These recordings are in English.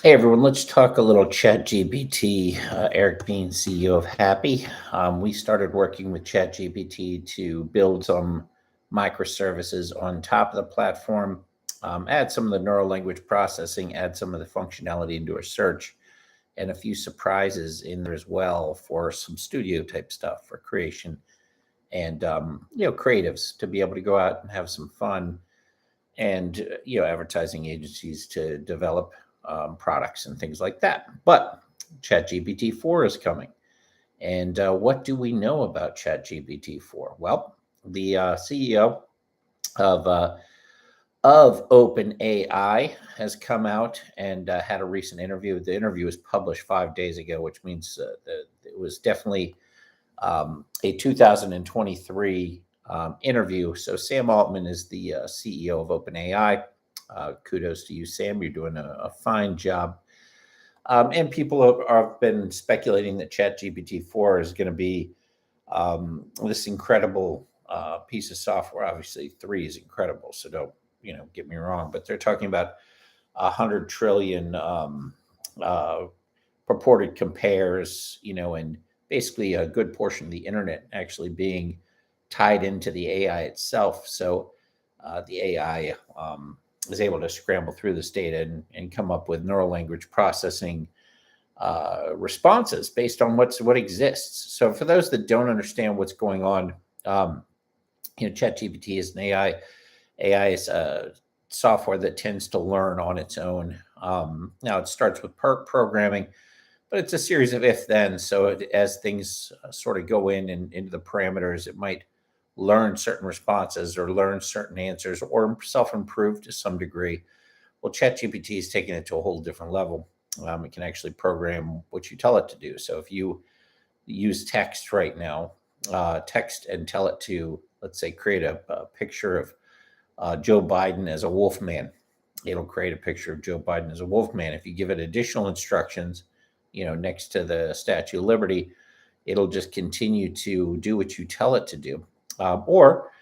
Hey everyone, let's talk a little ChatGPT. Eric Bean, CEO of Happy. We started working with ChatGPT to build some microservices on top of the platform, add some of the neural language processing, add some of the functionality into our search, and a few surprises in there as well for some studio type stuff for creation and creatives to be able to go out and have some fun and advertising agencies to develop products and things like that. But ChatGPT 4 is coming. And what do we know about ChatGPT 4? Well, the CEO of OpenAI has come out and had a recent interview. The interview was published 5 days ago, which means that it was definitely a 2023 interview. So Sam Altman is the CEO of OpenAI. Kudos to you, Sam. You're doing a fine job. And people have been speculating that ChatGPT 4 is going to be this incredible piece of software. Obviously, 3 is incredible, so don't get me wrong. But they're talking about 100 trillion purported compares, and basically a good portion of the internet actually being tied into the AI itself. So the AI is able to scramble through this data and come up with neural language processing responses based on what exists. So for those that don't understand what's going on, ChatGPT is an AI. AI is a software that tends to learn on its own. Now it starts with programming, but it's a series of if-then. So as things sort of go into the parameters, it might learn certain responses or learn certain answers or self-improve to some degree. Well, ChatGPT is taking it to a whole different level. It can actually program what you tell it to do. So if you use text right now, text and tell it to, let's say, create a picture of Joe Biden as a wolf man, it'll create a picture of Joe Biden as a wolf man. If you give it additional instructions, next to the Statue of Liberty, it'll just continue to do what you tell it to do. Or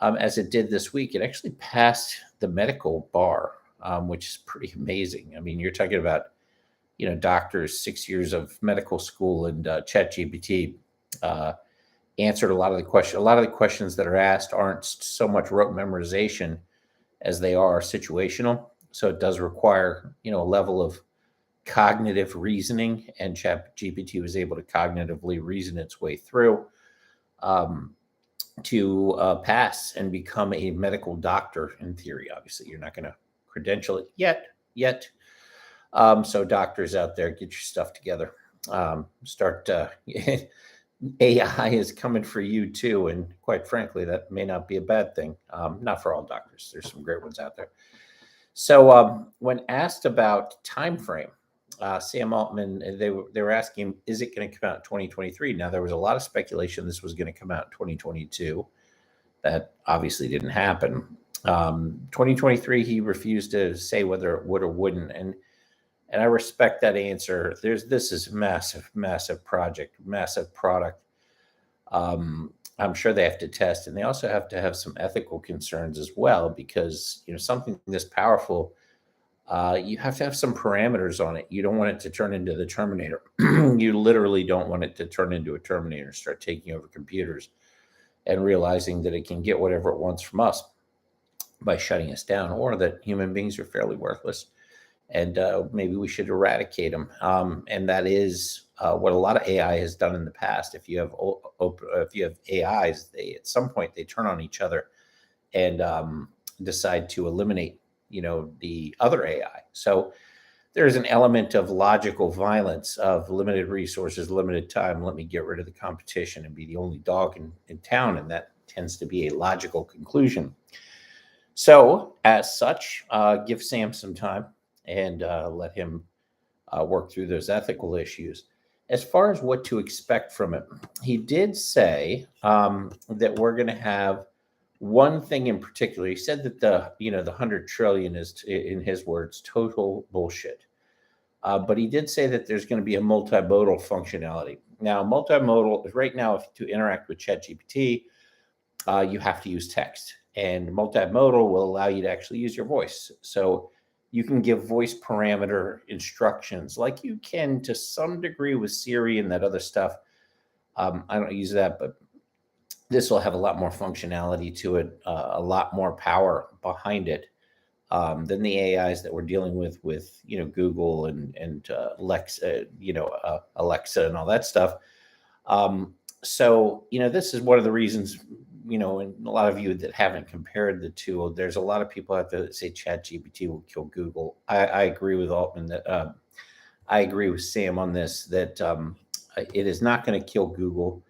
as it did this week, it actually passed the medical bar, which is pretty amazing. I mean, you're talking about, doctors, 6 years of medical school, and ChatGPT answered a lot of the questions. A lot of the questions that are asked aren't so much rote memorization as they are situational. So it does require, a level of cognitive reasoning, and ChatGPT was able to cognitively reason its way through to pass and become a medical doctor in theory. Obviously, you're not going to credential it yet. So doctors out there, get your stuff together. Start AI is coming for you too, and quite frankly, that may not be a bad thing. Not for all doctors. There's some great ones out there. So when asked about time frame, Sam Altman, they were asking, is it going to come out in 2023? Now, there was a lot of speculation this was going to come out in 2022. That obviously didn't happen. 2023, he refused to say whether it would or wouldn't. And I respect that answer. This is a massive project, massive product. I'm sure they have to test, and they also have to have some ethical concerns as well, because something this powerful, you have to have some parameters on it. You don't want it to turn into the Terminator. You literally don't want it to turn into a Terminator, start taking over computers and realizing that it can get whatever it wants from us by shutting us down, or that human beings are fairly worthless and maybe we should eradicate them. And that is what a lot of AI has done in the past. If you have AIs, at some point they turn on each other and decide to eliminate, the other AI. So there's an element of logical violence of limited resources, limited time. Let me get rid of the competition and be the only dog in town, and that tends to be a logical conclusion. So as such, give Sam some time and let him work through those ethical issues. As far as what to expect from it, he did say that we're going to have one thing in particular. He said that the 100 trillion is, in his words, total bullshit. But he did say that there's going to be a multimodal functionality. Now, multimodal, right now, to interact with ChatGPT, you have to use text. And multimodal will allow you to actually use your voice. So You can give voice parameter instructions like you can to some degree with Siri and that other stuff. I don't use that, but this will have a lot more functionality to it, a lot more power behind it than the AIs that we're dealing with Google and Alexa, Alexa and all that stuff. So this is one of the reasons, and a lot of you that haven't compared the two, there's a lot of people out there that say ChatGPT will kill Google. I agree with Altman that I agree with Sam on this, that it is not going to kill Google.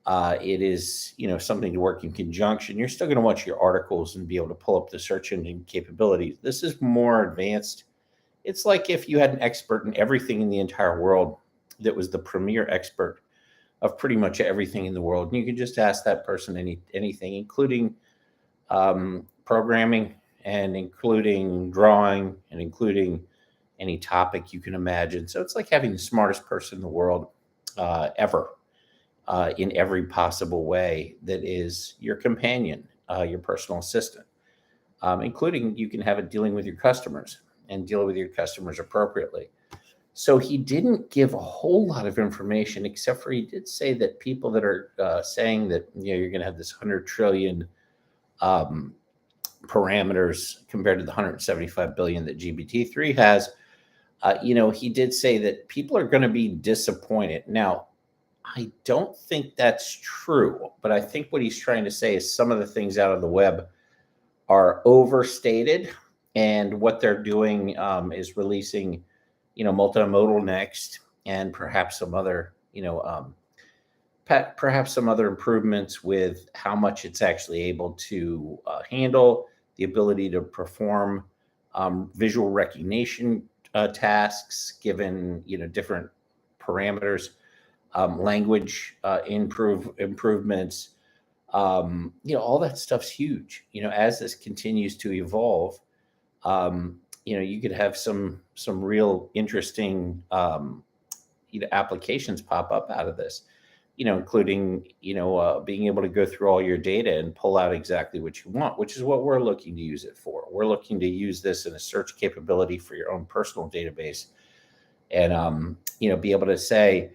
It is, something to work in conjunction. You're still going to want your articles and be able to pull up the search engine capabilities. This is more advanced. It's like if you had an expert in everything in the entire world that was the premier expert of pretty much everything in the world. And you can just ask that person anything, including programming and including drawing and including any topic you can imagine. So it's like having the smartest person in the world ever in every possible way that is your companion, your personal assistant, including you can have it dealing with your customers and deal with your customers appropriately. So he didn't give a whole lot of information, except for he did say that people that are saying that you're going to have this 100 trillion parameters compared to the 175 billion that GPT-3 has. He did say that people are going to be disappointed. Now, I don't think that's true, but I think what he's trying to say is some of the things out of the web are overstated, and what they're doing is releasing multimodal next, and perhaps some other, perhaps some other improvements with how much it's actually able to handle, the ability to perform visual recognition tasks given different parameters, language improvements. All that stuff's huge. As this continues to evolve. You could have some real interesting applications pop up out of this, including being able to go through all your data and pull out exactly what you want, which is what we're looking to use it for. We're looking to use this in a search capability for your own personal database, and be able to say,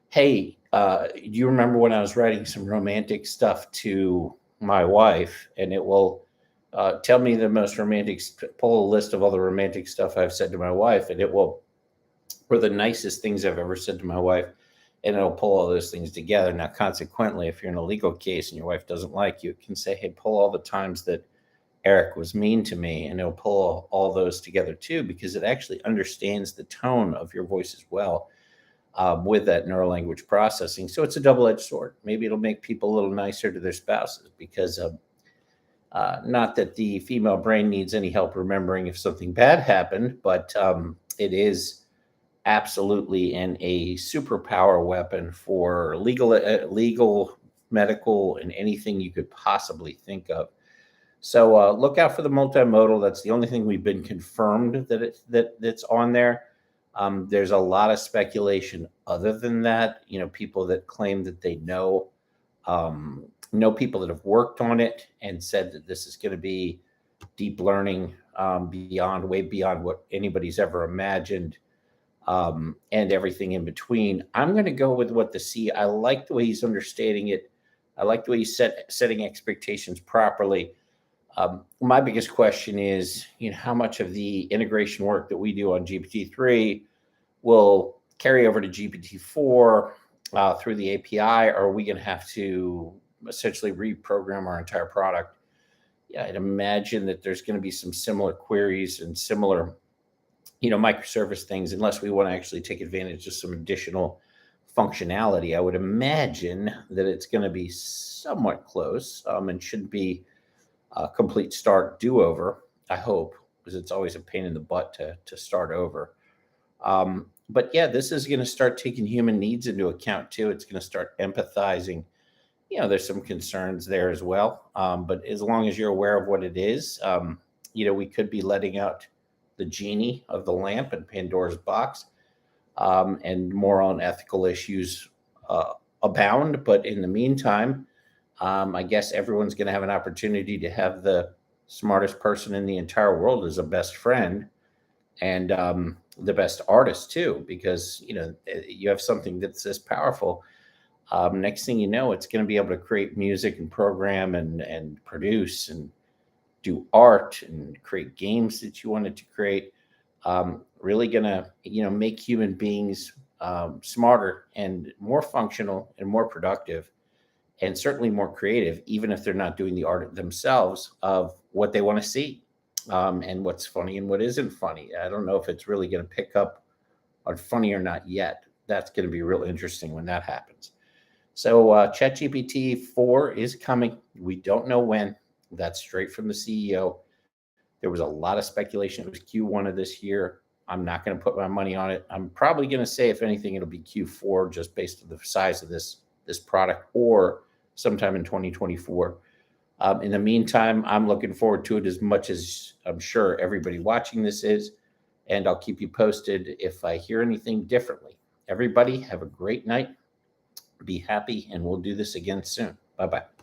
hey, do you remember when I was writing some romantic stuff to my wife? And it will tell me the most romantic, pull a list of all the romantic stuff I've said to my wife, and it will, or the nicest things I've ever said to my wife, and it'll pull all those things together. Now, consequently, if you're in a legal case and your wife doesn't like you, it can say, hey, pull all the times that Eric was mean to me, and it'll pull all those together too, because it actually understands the tone of your voice as well. With that neurolanguage processing. So it's a double-edged sword. Maybe it'll make people a little nicer to their spouses, because not that the female brain needs any help remembering if something bad happened, but it is absolutely a superpower weapon for legal, medical, and anything you could possibly think of. So look out for the multimodal. That's the only thing we've been confirmed that's on there. There's a lot of speculation other than that. People that claim that they know people that have worked on it and said that this is going to be deep learning way beyond what anybody's ever imagined, and everything in between. I'm going to go with what I like the way he's understating it. I like the way he's setting expectations properly. My biggest question is, how much of the integration work that we do on GPT-3 will carry over to GPT-4 through the API, or are we going to have to essentially reprogram our entire product? Yeah, I'd imagine that there's going to be some similar queries and similar, microservice things, unless we want to actually take advantage of some additional functionality. I would imagine that it's going to be somewhat close and shouldn't be a complete do-over, I hope, because it's always a pain in the butt to start over. But yeah, this is going to start taking human needs into account too. It's going to start empathizing. There's some concerns there as well. But as long as you're aware of what it is, we could be letting out the genie of the lamp in Pandora's box, and moral and ethical issues abound. But in the meantime, I guess everyone's going to have an opportunity to have the smartest person in the entire world as a best friend. and the best artists too, because you have something that's this powerful. Next thing you know, it's going to be able to create music and program and produce and do art and create games that you wanted to create. Really gonna make human beings smarter and more functional and more productive, and certainly more creative, even if they're not doing the art themselves of what they want to see, and what's funny and what isn't funny. I don't know if it's really going to pick up on funny or not yet. That's going to be real interesting when that happens. So ChatGPT 4 is coming. We don't know when. That's straight from the CEO. There was a lot of speculation. It was Q1 of this year. I'm not going to put my money on it. I'm probably going to say, if anything, it'll be Q4, just based on the size of this product, or sometime in 2024. In the meantime, I'm looking forward to it as much as I'm sure everybody watching this is, and I'll keep you posted if I hear anything differently. Everybody, have a great night. Be happy, and we'll do this again soon. Bye bye.